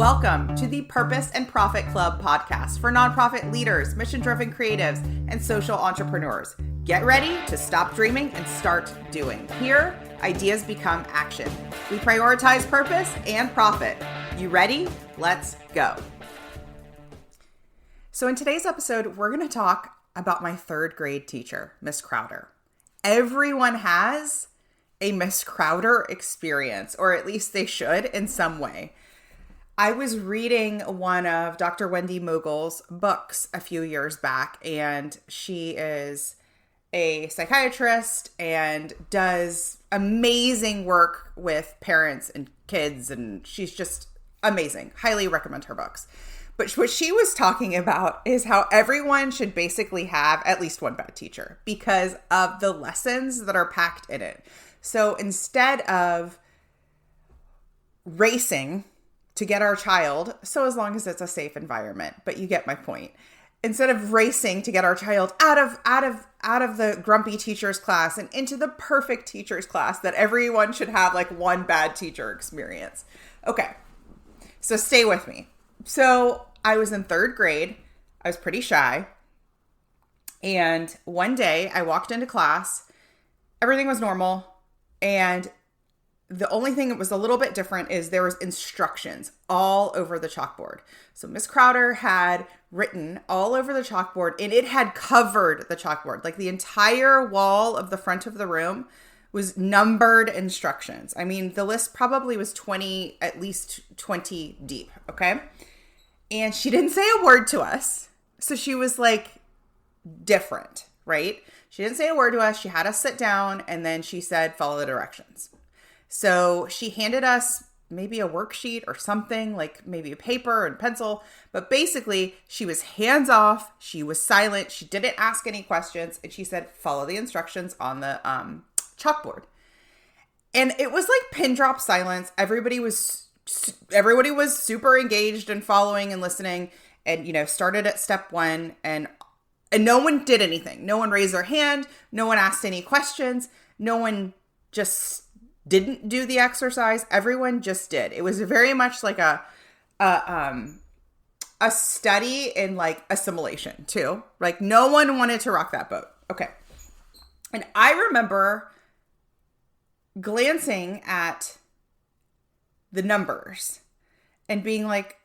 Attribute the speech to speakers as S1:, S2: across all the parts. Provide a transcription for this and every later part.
S1: Welcome to the Purpose and Profit Club podcast for nonprofit leaders, mission-driven creatives, and social entrepreneurs. Get ready to stop dreaming and start doing. Here, ideas become action. We prioritize purpose and profit. You ready? Let's go. So in today's episode, we're going to talk about my third grade teacher, Miss Crowder. Everyone has a Miss Crowder experience, or at least they should in some way. I was reading one of Dr. Wendy Mogul's books a few years back, and she is a psychiatrist and does amazing work with parents and kids, and she's just amazing. Highly recommend her books. But what she was talking about is how everyone should basically have at least one bad teacher because of the lessons that are packed in it. So instead of racing to get our child, so as long as it's a safe environment, but you get my point. Instead of racing to get our child out of the grumpy teacher's class and into the perfect teacher's class, that everyone should have like one bad teacher experience. Okay, so stay with me. So I was in third grade. I was pretty shy. And one day I walked into class. Everything was normal. And the only thing that was a little bit different is there was instructions all over the chalkboard. So Miss Crowder had written all over the chalkboard, and it had covered the chalkboard. Like the entire wall of the front of the room was numbered instructions. I mean, the list probably was at least 20 deep, okay? And she didn't say a word to us. So she was like different, right? She didn't say a word to us. She had us sit down, and then she said, follow the directions. So she handed us maybe a worksheet or something, like maybe a paper and pencil. But basically, she was hands off. She was silent. She didn't ask any questions. And she said, follow the instructions on the chalkboard. And it was like pin drop silence. Everybody was super engaged and following and listening, and, started at step one, and no one did anything. No one raised their hand. No one asked any questions. No one just didn't do the exercise. Everyone just did. It was very much like a study in like assimilation too. Like no one wanted to rock that boat. Okay. And I remember glancing at the numbers and being like,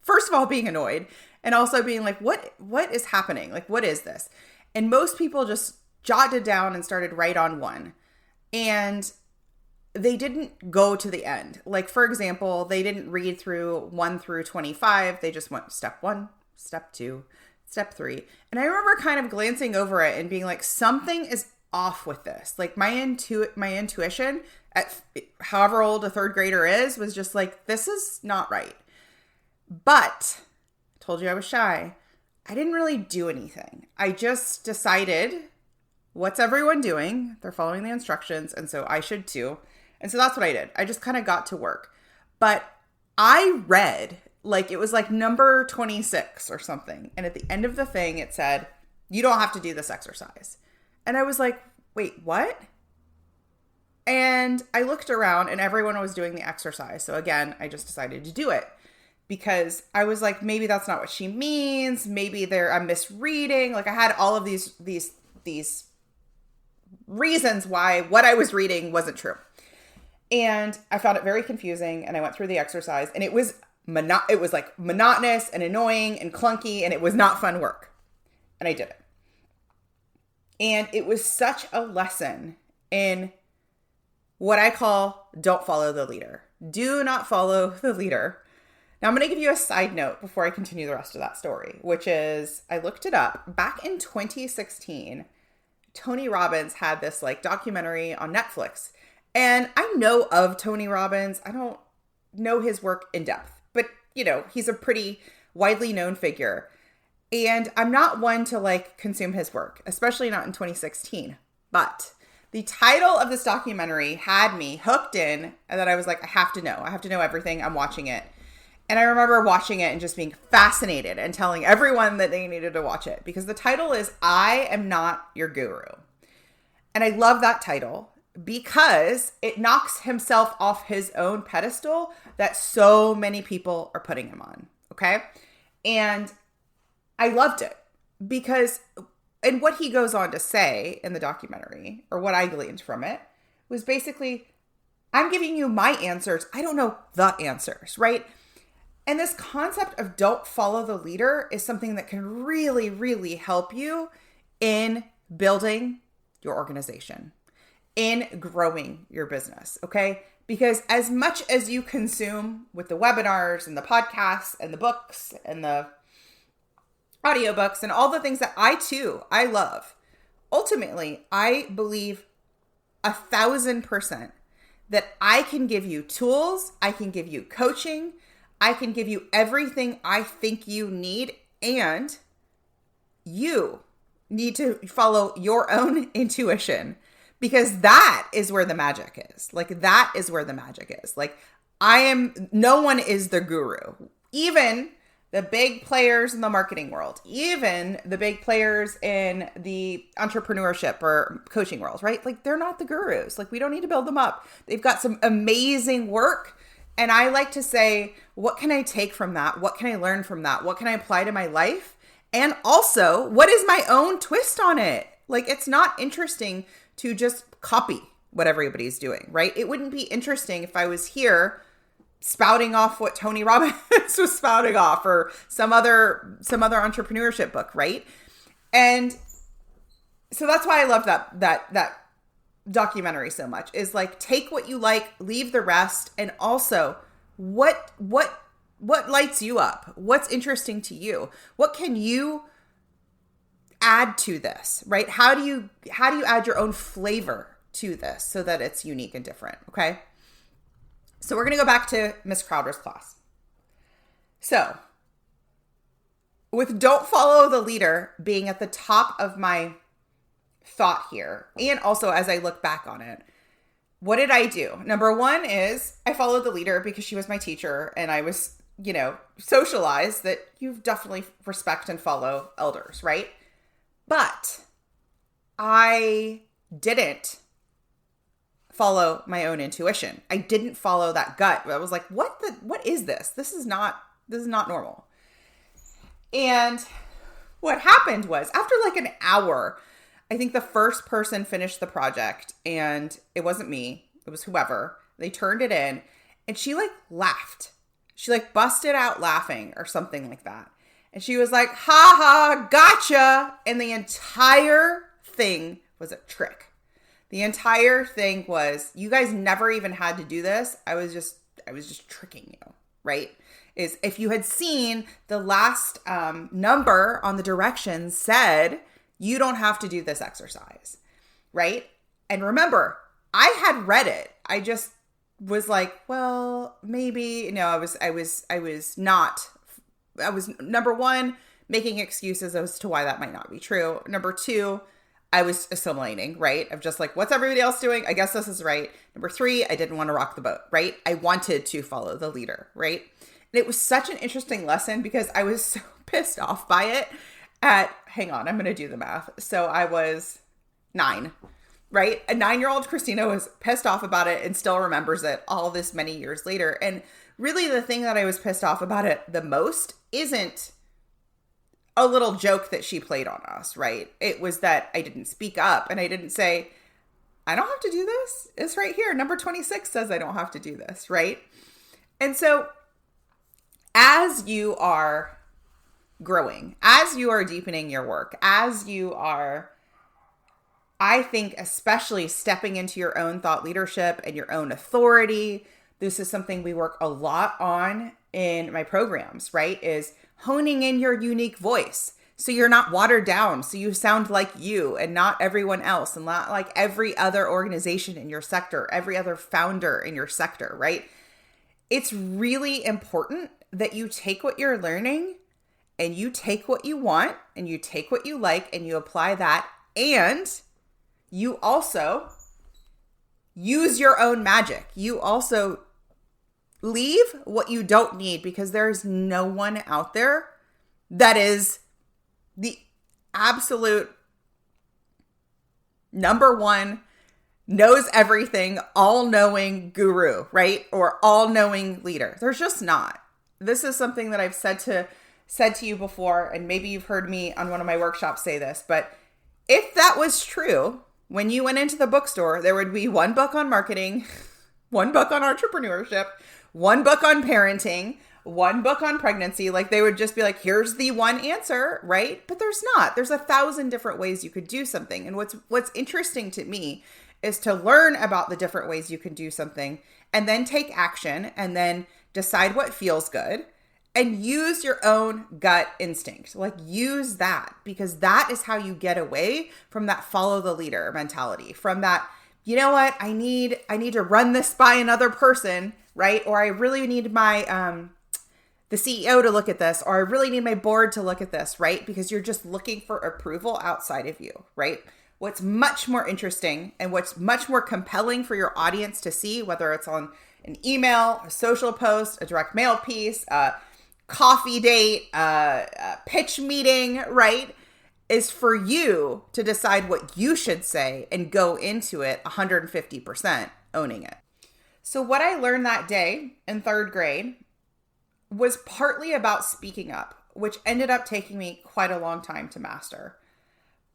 S1: first of all, being annoyed, and also being like, what is happening? Like, what is this? And most people just jotted down and started right on one. And they didn't go to the end. Like, for example, they didn't read through 1 through 25. They just went step 1, step 2, step 3. And I remember kind of glancing over it and being like, something is off with this. Like my intuition at however old a third grader is was just like, this is not right. But I told you I was shy. I didn't really do anything. I just decided, what's everyone doing? They're following the instructions, and so I should too. And so that's what I did. I just kind of got to work. But I read, like it was like number 26 or something. And at the end of the thing, it said, you don't have to do this exercise. And I was like, wait, what? And I looked around and everyone was doing the exercise. So again, I just decided to do it because I was like, maybe that's not what she means. Maybe I'm misreading. Like I had all of these reasons why what I was reading wasn't true. And I found it very confusing, and I went through the exercise, and it was like monotonous and annoying and clunky, and it was not fun work. And I did it. And it was such a lesson in what I call don't follow the leader. Do not follow the leader. Now I'm going to give you a side note before I continue the rest of that story, which is I looked it up. Back in 2016, Tony Robbins had this like documentary on Netflix. And I know of Tony Robbins. I don't know his work in depth, but he's a pretty widely known figure. And I'm not one to like consume his work, especially not in 2016. But the title of this documentary had me hooked in, and then I was like, I have to know everything. I'm watching it. And I remember watching it and just being fascinated and telling everyone that they needed to watch it because the title is I Am Not Your Guru. And I love that title because it knocks himself off his own pedestal that so many people are putting him on. Okay. And I loved it because, and what he goes on to say in the documentary, or what I gleaned from it, was basically, I'm giving you my answers. I don't know the answers, right? And this concept of don't follow the leader is something that can really, really help you in building your organization, in growing your business, okay? Because as much as you consume with the webinars and the podcasts and the books and the audiobooks and all the things that I love, ultimately, I believe 1,000% that I can give you tools, I can give you coaching, I can give you everything I think you need, and you need to follow your own intuition, because that is where the magic is. Like, that is where the magic is. Like, no one is the guru. Even the big players in the marketing world, even the big players in the entrepreneurship or coaching world, right? Like, they're not the gurus. Like, we don't need to build them up. They've got some amazing work. And I like to say, what can I take from that? What can I learn from that? What can I apply to my life? And also, what is my own twist on it? Like, it's not interesting to just copy what everybody's doing, right? It wouldn't be interesting if I was here spouting off what Tony Robbins was spouting off, or some other entrepreneurship book, right? And so that's why I love that documentary so much, is like, take what you like, leave the rest. And also, what lights you up? What's interesting to you? What can you add to this, right? How do you add your own flavor to this so that it's unique and different? Okay. So we're going to go back to Miss Crowder's class. So with don't follow the leader being at the top of my thought here, and also as I look back on it, what did I do? Number one is I followed the leader because she was my teacher, and I was, socialized that you definitely respect and follow elders, right? But I didn't follow my own intuition. I didn't follow that gut. I was like, what is this? This is not normal. And what happened was, after like an hour, I think the first person finished the project, and it wasn't me, it was whoever. They turned it in, and she like laughed. She like busted out laughing or something like that. And she was like, ha ha, gotcha. And the entire thing was a trick. The entire thing was, you guys never even had to do this. I was just tricking you, right? Is if you had seen the last number on the directions said, you don't have to do this exercise, right? And remember, I had read it. I just was like, well, maybe. No, I was number one, making excuses as to why that might not be true. Number two, I was assimilating, right? Of just like, what's everybody else doing? I guess this is right. Number three, I didn't want to rock the boat, right? I wanted to follow the leader, right? And it was such an interesting lesson because I was so pissed off by it hang on, I'm going to do the math. So I was 9, right? A 9-year-old Christina was pissed off about it and still remembers it all this many years later. And really the thing that I was pissed off about it the most isn't a little joke that she played on us, right? It was that I didn't speak up and I didn't say, I don't have to do this. It's right here. Number 26 says I don't have to do this, right? And so as you are growing, as you are deepening your work, as you are, I think, especially stepping into your own thought leadership and your own authority, this is something we work a lot on in my programs, right? Is honing in your unique voice. So you're not watered down. So you sound like you and not everyone else, and not like every other organization in your sector, every other founder in your sector, right? It's really important that you take what you're learning and you take what you want and you take what you like and you apply that. And you also use your own magic. You also leave what you don't need, because there's no one out there that is the absolute number one knows everything, all-knowing guru, right? Or all-knowing leader. There's just not. This is something that I've said to you before, and maybe you've heard me on one of my workshops say this, but if that was true, when you went into the bookstore, there would be one book on marketing, one book on entrepreneurship, one book on parenting, one book on pregnancy. Like they would just be like, here's the one answer, right? But there's not. There's 1,000 different ways you could do something. And what's interesting to me is to learn about the different ways you can do something and then take action and then decide what feels good and use your own gut instinct. Like use that, because that is how you get away from that follow the leader mentality, from that, you know what, I need to run this by another person, right? Or I really need my the CEO to look at this, or I really need my board to look at this, right? Because you're just looking for approval outside of you, right? What's much more interesting and what's much more compelling for your audience to see, whether it's on an email, a social post, a direct mail piece, a coffee date, a pitch meeting, right, is for you to decide what you should say and go into it 150% owning it. So what I learned that day in 3rd grade was partly about speaking up, which ended up taking me quite a long time to master.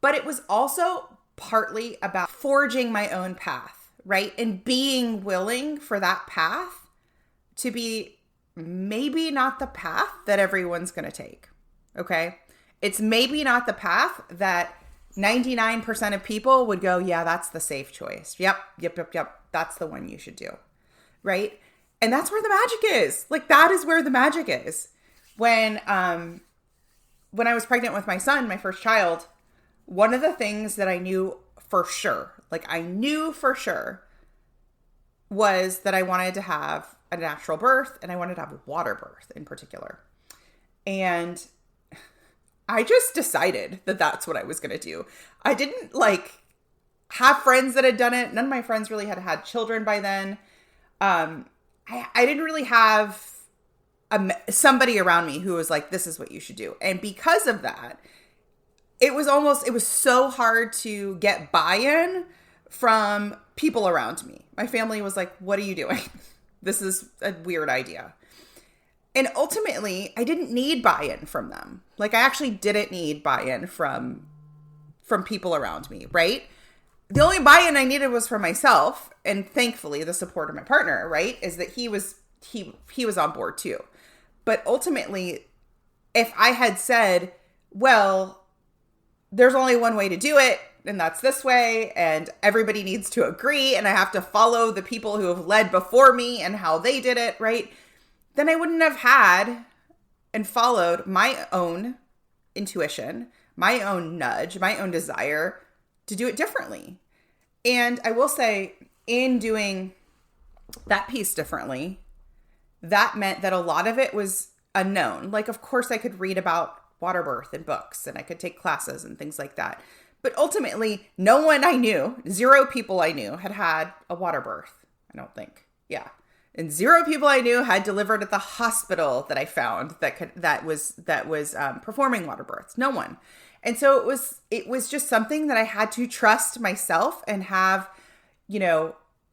S1: But it was also partly about forging my own path, right? And being willing for that path to be maybe not the path that everyone's going to take, okay? It's maybe not the path that 99% of people would go, yeah, that's the safe choice. Yep. That's the one you should do, right? And that's where the magic is. Like that is where the magic is. When I was pregnant with my son, my first child, one of the things that I knew for sure, was that I wanted to have a natural birth and I wanted to have a water birth in particular. And I just decided that that's what I was going to do. I didn't have friends that had done it. None of my friends really had children by then. I didn't really have somebody around me who was like, this is what you should do. And because of that, it was so hard to get buy-in from people around me. My family was like, what are you doing? This is a weird idea. And ultimately, I didn't need buy-in from them. Like I actually didn't need buy-in from people around me, right? The only buy-in I needed was for myself, and thankfully the support of my partner, right, is that he was on board too. But ultimately, if I had said, well, there's only one way to do it, and that's this way, and everybody needs to agree, and I have to follow the people who have led before me and how they did it, right, then I wouldn't have had and followed my own intuition, my own nudge, my own desire to do it differently. And I will say, in doing that piece differently, that meant that a lot of it was unknown. Like, of course, I could read about water birth in books and I could take classes and things like that. But ultimately, no one I knew, 0 people I knew had a water birth, I don't think. Yeah. And 0 people I knew had delivered at the hospital that I found that was performing water births. No one. And so it was just something that I had to trust myself and have,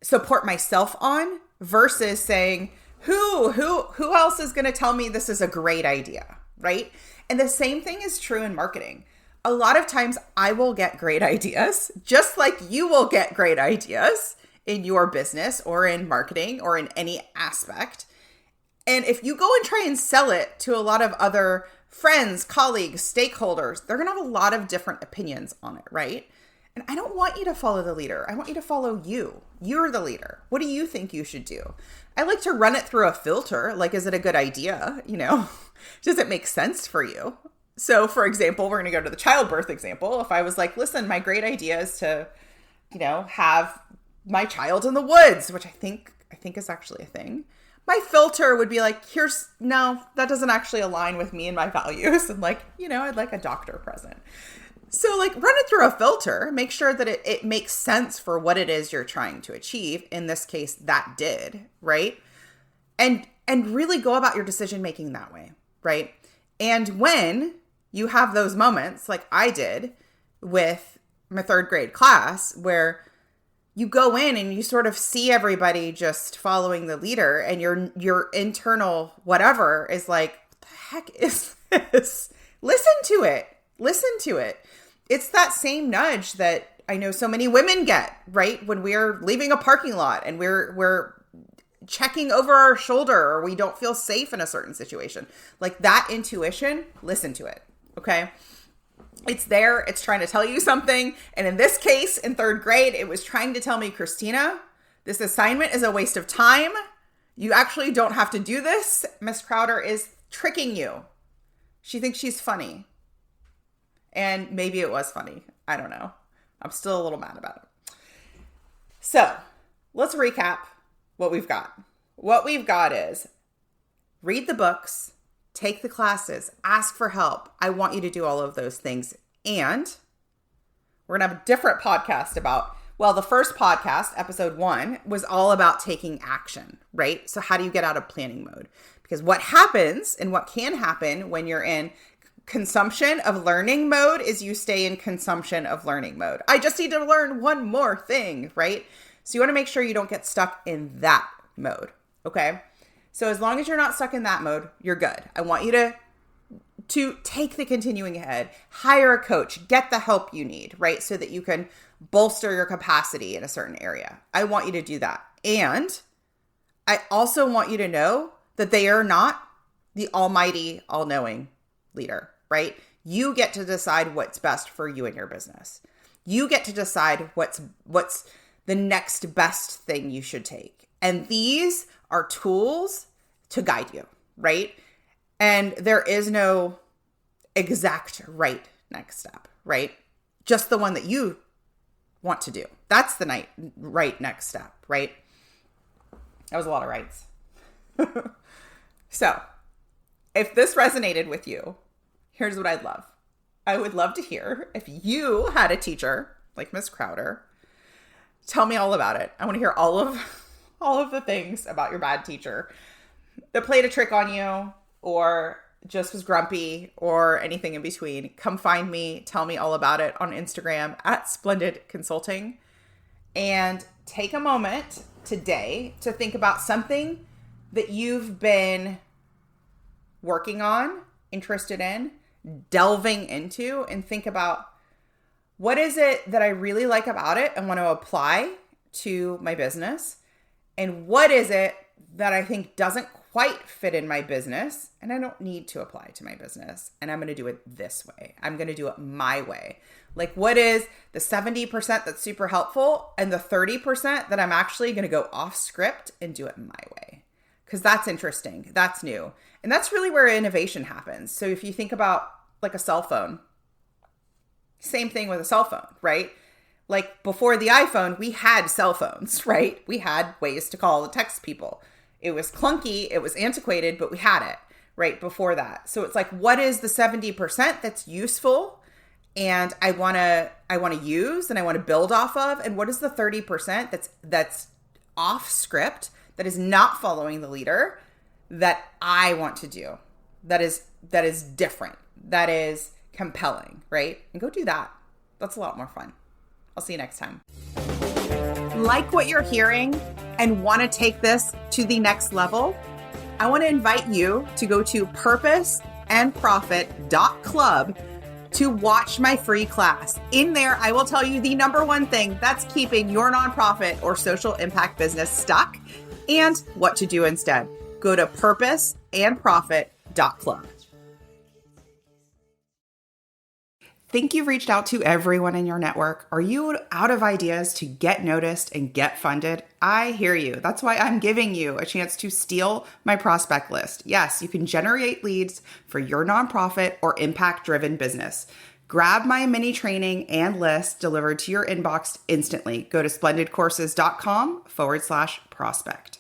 S1: support myself on versus saying, who else is going to tell me this is a great idea, right? And the same thing is true in marketing. A lot of times I will get great ideas, just like you will get great ideas in your business or in marketing or in any aspect. And if you go and try and sell it to a lot of other friends, colleagues, stakeholders, they're going to have a lot of different opinions on it, right? And I don't want you to follow the leader. I want you to follow you. You're the leader. What do you think you should do? I like to run it through a filter. Like, is it a good idea? Does it make sense for you? So, for example, we're going to go to the childbirth example. If I was like, listen, my great idea is to, have my child in the woods, which I think is actually a thing. My filter would be like, no, that doesn't actually align with me and my values. And I'd like a doctor present. So run it through a filter, make sure that it makes sense for what it is you're trying to achieve. In this case, that did, right? And really go about your decision making that way, right? And when you have those moments like I did with my 3rd grade class where you go in and you sort of see everybody just following the leader, and your internal whatever is like, what the heck is this? Listen to it. Listen to it. It's that same nudge that I know so many women get, right? When we're leaving a parking lot and we're checking over our shoulder, or we don't feel safe in a certain situation. Like that intuition, listen to it. Okay. It's there. It's trying to tell you something. And in this case, in 3rd grade, it was trying to tell me, Christina, this assignment is a waste of time. You actually don't have to do this. Miss Crowder is tricking you. She thinks she's funny. And maybe it was funny. I don't know. I'm still a little mad about it. So let's recap what we've got. What we've got is read the books, take the classes, ask for help. I want you to do all of those things. And we're going to have a different podcast about, well, the first podcast, episode 1, was all about taking action, right? So how do you get out of planning mode? Because what happens and what can happen when you're in consumption of learning mode is you stay in consumption of learning mode. I just need to learn one more thing, right? So you want to make sure you don't get stuck in that mode, okay? So as long as you're not stuck in that mode, you're good. I want you to take the continuing ahead, hire a coach, get the help you need, right? So that you can bolster your capacity in a certain area. I want you to do that. And I also want you to know that they are not the almighty, all-knowing leader, right? You get to decide what's best for you and your business. You get to decide what's the next best thing you should take. And these are tools to guide you, right? And there is no exact right next step, right? Just the one that you want to do. That's the right next step, right? That was a lot of rights. So if this resonated with you, here's what I'd love. I would love to hear if you had a teacher like Miss Crowder. Tell me all about it. I want to hear all of the things about your bad teacher that played a trick on you, or just was grumpy, or anything in between. Come find me. Tell me all about it on Instagram at Splendid Consulting. And take a moment today to think about something that you've been working on, interested in, delving into, and think about, what is it that I really like about it and want to apply to my business? And what is it that I think doesn't quite fit in my business and I don't need to apply to my business? And I'm going to do it this way. I'm going to do it my way. Like, what is the 70% that's super helpful and the 30% that I'm actually going to go off script and do it my way? Because that's interesting. That's new. And that's really where innovation happens. So if you think about like a cell phone, same thing with a cell phone, right? Like before the iPhone, we had cell phones, right? We had ways to call and text people. It was clunky, it was antiquated, but we had it right before that. So it's like, what is the 70% that's useful and I want to use and I want to build off of? And what is the 30% that's off script, that is not following the leader, that I want to do, that is different, that is compelling, right? And go do that. That's a lot more fun. I'll see you next time. Like what you're hearing and want to take this to the next level? I want to invite you to go to purposeandprofit.club to watch my free class. In there, I will tell you the number one thing that's keeping your nonprofit or social impact business stuck and what to do instead. Go to purposeandprofit.club. Think you've reached out to everyone in your network? Are you out of ideas to get noticed and get funded? I hear you. That's why I'm giving you a chance to steal my prospect list. Yes, you can generate leads for your nonprofit or impact-driven business. Grab my mini training and list delivered to your inbox instantly. Go to splendidcourses.com/prospect.